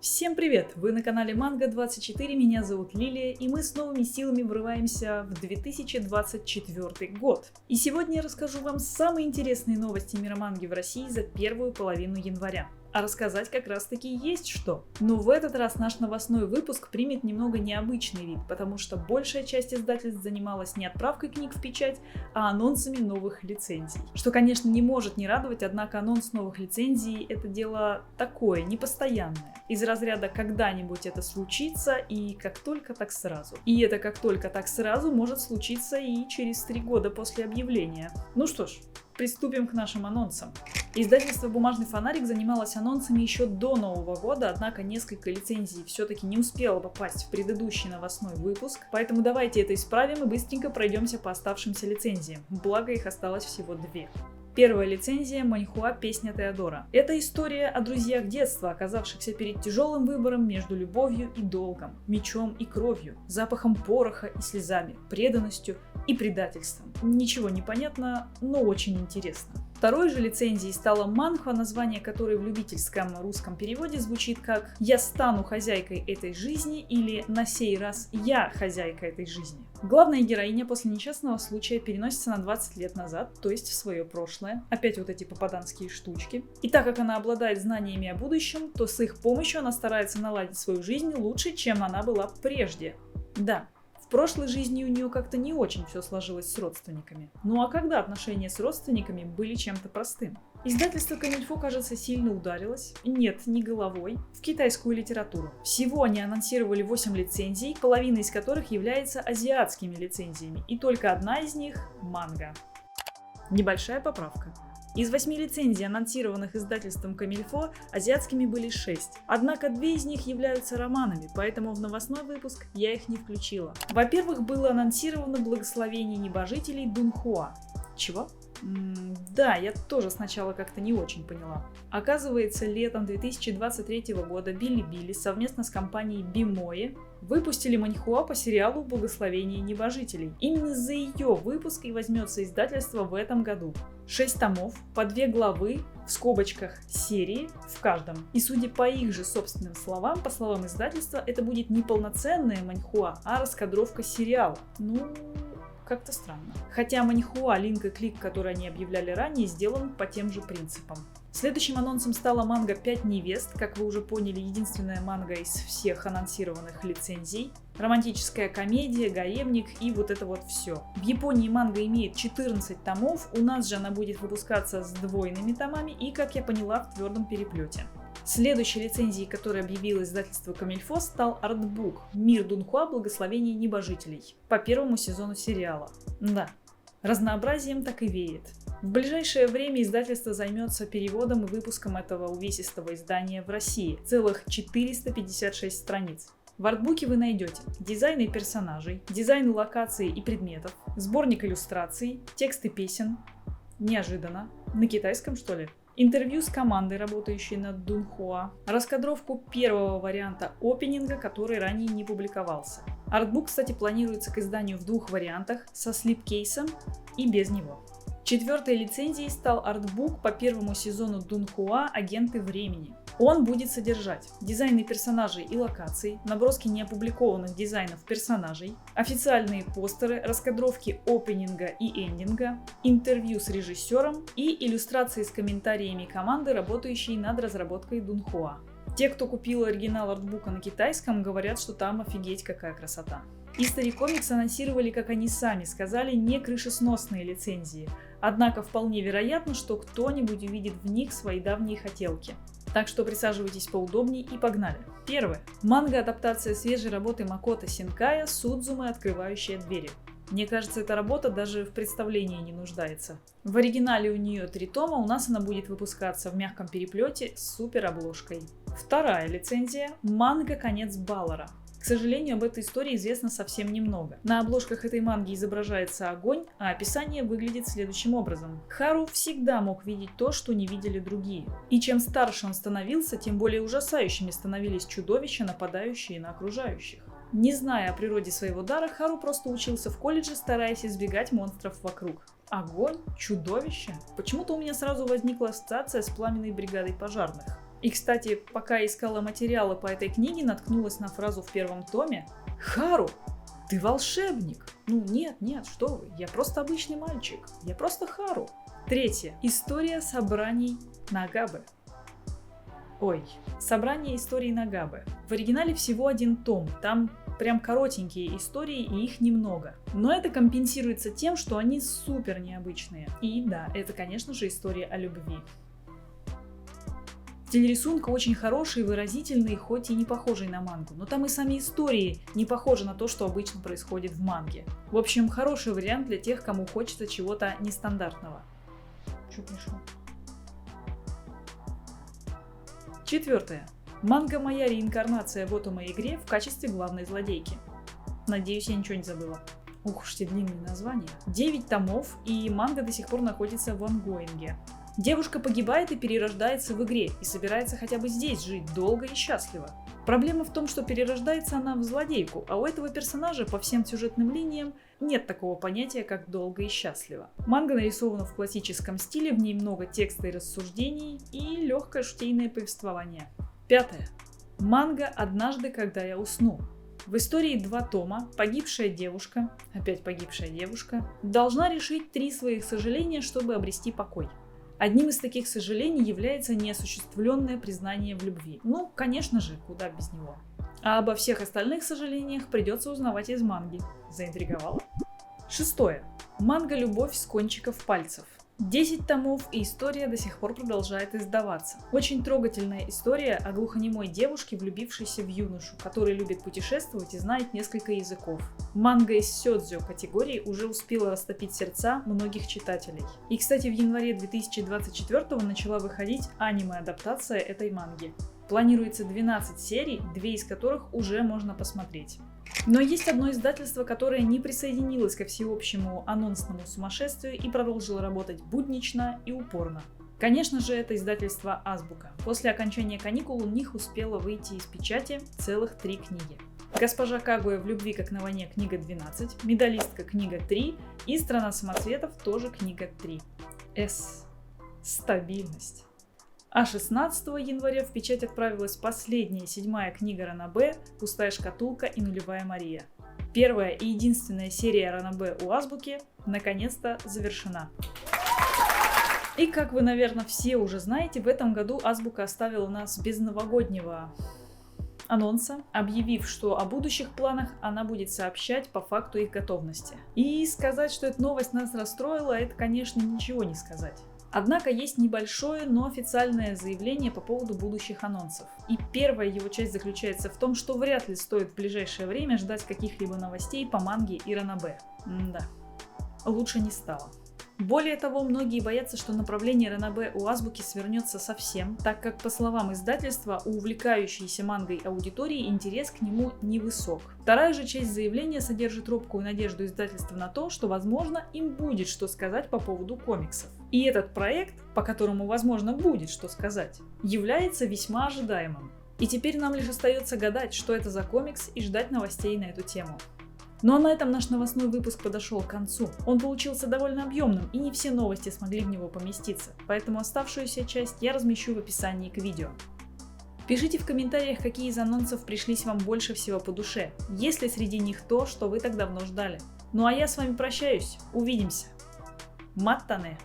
Всем привет! Вы на канале Манго24, меня зовут Лилия, и мы с новыми силами врываемся в 2024 год. И сегодня я расскажу вам самые интересные новости мира манги в России за первую половину января. А рассказать как раз таки есть что. Но в этот раз наш новостной выпуск примет немного необычный вид, потому что большая часть издательств занималась не отправкой книг в печать, а анонсами новых лицензий. Что, конечно, не может не радовать, однако анонс новых лицензий — это дело такое, непостоянное. Из разряда «когда-нибудь это случится» и «как только, так сразу». И это «как только, так сразу» может случиться и через 3 года после объявления. Ну что ж, приступим к нашим анонсам. Издательство «Бумажный фонарик» занималось анонсами еще до Нового года, однако несколько лицензий все-таки не успело попасть в предыдущий новостной выпуск, поэтому давайте это исправим и быстренько пройдемся по оставшимся лицензиям, благо их осталось всего 2. Первая лицензия — Маньхуа «Песня Теодора». Это история о друзьях детства, оказавшихся перед тяжелым выбором между любовью и долгом, мечом и кровью, запахом пороха и слезами, преданностью и предательством. Ничего не понятно, но очень интересно. Второй же лицензией стала манхва, название которой в любительском русском переводе звучит как «Я стану хозяйкой этой жизни» или «На сей раз я хозяйка этой жизни». Главная героиня после несчастного случая переносится на 20 лет назад, то есть в свое прошлое. Опять вот эти попаданские штучки. И так как она обладает знаниями о будущем, то с их помощью она старается наладить свою жизнь лучше, чем она была прежде. Да. В прошлой жизни у нее как-то не очень все сложилось с родственниками. Ну а когда отношения с родственниками были чем-то простым? Издательство Комильфо, кажется, сильно ударилось, нет, не головой, в китайскую литературу. Всего они анонсировали 8 лицензий, половина из которых является азиатскими лицензиями, и только одна из них – манга. Небольшая поправка. Из 8 лицензий, анонсированных издательством Комильфо, азиатскими были 6. Однако 2 из них являются романами, поэтому в новостной выпуск я их не включила. Во-первых, было анонсировано «Благословение небожителей» Дунхуа. Чего? Да, я тоже сначала как-то не очень поняла. Оказывается, летом 2023 года Билибили совместно с компанией Бимое выпустили маньхуа по сериалу «Благословение небожителей». Именно за ее выпуск и возьмется издательство в этом году. 6 томов, по 2 главы, в скобочках серии в каждом. И судя по их же собственным словам, по словам издательства, это будет не полноценная маньхуа, а раскадровка сериала. Ну, как-то странно. Хотя маньхуа, линк и клик, который они объявляли ранее, сделан по тем же принципам. Следующим анонсом стала манга «5 невест», как вы уже поняли, единственная манга из всех анонсированных лицензий. Романтическая комедия, гаремник и вот это вот все. В Японии манга имеет 14 томов, у нас же она будет выпускаться с двойными томами и, как я поняла, в твердом переплете. Следующей лицензией, которую объявило издательство Комильфо, стал артбук «Мир Дунхуа. Благословение небожителей» по первому сезону сериала. Да, разнообразием так и веет. В ближайшее время издательство займется переводом и выпуском этого увесистого издания в России. Целых 456 страниц. В артбуке вы найдете дизайны персонажей, дизайны локаций и предметов, сборник иллюстраций, тексты песен. Неожиданно. На китайском, что ли? Интервью с командой, работающей над Дунхуа, раскадровку первого варианта опенинга, который ранее не публиковался. Артбук, кстати, планируется к изданию в 2 вариантах, со слипкейсом и без него. 4-й лицензией стал артбук по первому сезону Дунхуа «Агенты времени». Он будет содержать дизайны персонажей и локаций, наброски неопубликованных дизайнов персонажей, официальные постеры, раскадровки опенинга и эндинга, интервью с режиссером и иллюстрации с комментариями команды, работающей над разработкой Дунхуа. Те, кто купил оригинал артбука на китайском, говорят, что там офигеть какая красота. History Comics анонсировали, как они сами сказали, не крышесносные лицензии, однако вполне вероятно, что кто-нибудь увидит в них свои давние хотелки. Так что присаживайтесь поудобнее и погнали. Первое. Манга-адаптация свежей работы Макото Синкая «Судзумэ. Открывающая двери». Мне кажется, эта работа даже в представлении не нуждается. В оригинале у нее 3 тома, у нас она будет выпускаться в мягком переплете с супер обложкой. Вторая лицензия – манга «Конец Баллара». К сожалению, об этой истории известно совсем немного. На обложках этой манги изображается огонь, а описание выглядит следующим образом. Хару всегда мог видеть то, что не видели другие. И чем старше он становился, тем более ужасающими становились чудовища, нападающие на окружающих. Не зная о природе своего дара, Хару просто учился в колледже, стараясь избегать монстров вокруг. Огонь? Чудовище? Почему-то у меня сразу возникла ассоциация с пламенной бригадой пожарных. И, кстати, пока искала материалы по этой книге, наткнулась на фразу в первом томе: «Хару, ты волшебник!» Ну нет, что вы, я просто обычный мальчик, я просто Хару. Третье. История собраний Нагабе. Собрание историй Нагабе. В оригинале всего один том, там прям коротенькие истории и их немного. Но это компенсируется тем, что они супер необычные. И да, это, конечно же, история о любви. Стиль рисунка очень хороший, выразительный, хоть и не похожий на мангу, но там и сами истории не похожи на то, что обычно происходит в манге. В общем, хороший вариант для тех, кому хочется чего-то нестандартного. Что пришло? Четвертое. Манга «Моя реинкарнация в Отомой игре» в качестве главной злодейки. Надеюсь, я ничего не забыла. Ух уж эти длинные названия. 9 томов, и манга до сих пор находится в ангоинге. Девушка погибает и перерождается в игре, и собирается хотя бы здесь жить долго и счастливо. Проблема в том, что перерождается она в злодейку, а у этого персонажа по всем сюжетным линиям нет такого понятия, как долго и счастливо. Манга нарисована в классическом стиле, в ней много текста и рассуждений, и легкое шутейное повествование. Пятое. Манга «Однажды, когда я усну». В истории 2 тома погибшая девушка, опять погибшая девушка, должна решить 3 своих сожаления, чтобы обрести покой. Одним из таких сожалений является неосуществленное признание в любви. Ну, конечно же, куда без него. А обо всех остальных сожалениях придется узнавать из манги. Заинтриговала? Шестое. Манга «Любовь с кончиков пальцев». 10 томов, и история до сих пор продолжает издаваться. Очень трогательная история о глухонемой девушке, влюбившейся в юношу, который любит путешествовать и знает несколько языков. Манга из сёдзю категории уже успела растопить сердца многих читателей. И, кстати, в январе 2024 начала выходить аниме-адаптация этой манги. Планируется 12 серий, 2 из которых уже можно посмотреть. Но есть одно издательство, которое не присоединилось ко всеобщему анонсному сумасшествию и продолжило работать буднично и упорно. Конечно же, это издательство Азбука. После окончания каникул у них успело выйти из печати целых 3 книги. «Госпожа Кагуя в любви как на войне» книга 12, «Медалистка» книга 3 и «Страна самоцветов» тоже книга 3. Стабильность. А 16 января в печать отправилась последняя 7-я книга Ранобэ «Пустая шкатулка» и «Нулевая Мария». Первая и единственная серия Ранобэ у Азбуки наконец-то завершена. И как вы, наверное, все уже знаете, в этом году Азбука оставила нас без новогоднего анонса, объявив, что о будущих планах она будет сообщать по факту их готовности. И сказать, что эта новость нас расстроила, это, конечно, ничего не сказать. Однако есть небольшое, но официальное заявление по поводу будущих анонсов. И первая его часть заключается в том, что вряд ли стоит в ближайшее время ждать каких-либо новостей по манге и ранобэ. Да, лучше не стало. Более того, многие боятся, что направление ранобэ у Азбуки свернется совсем, так как, по словам издательства, у увлекающейся мангой аудитории интерес к нему невысок. Вторая же часть заявления содержит робкую надежду издательства на то, что, возможно, им будет что сказать по поводу комиксов. И этот проект, по которому, возможно, будет что сказать, является весьма ожидаемым. И теперь нам лишь остается гадать, что это за комикс, и ждать новостей на эту тему. Ну а на этом наш новостной выпуск подошел к концу. Он получился довольно объемным, и не все новости смогли в него поместиться, поэтому оставшуюся часть я размещу в описании к видео. Пишите в комментариях, какие из анонсов пришлись вам больше всего по душе, есть ли среди них то, что вы так давно ждали. Ну а я с вами прощаюсь, увидимся. Маттане!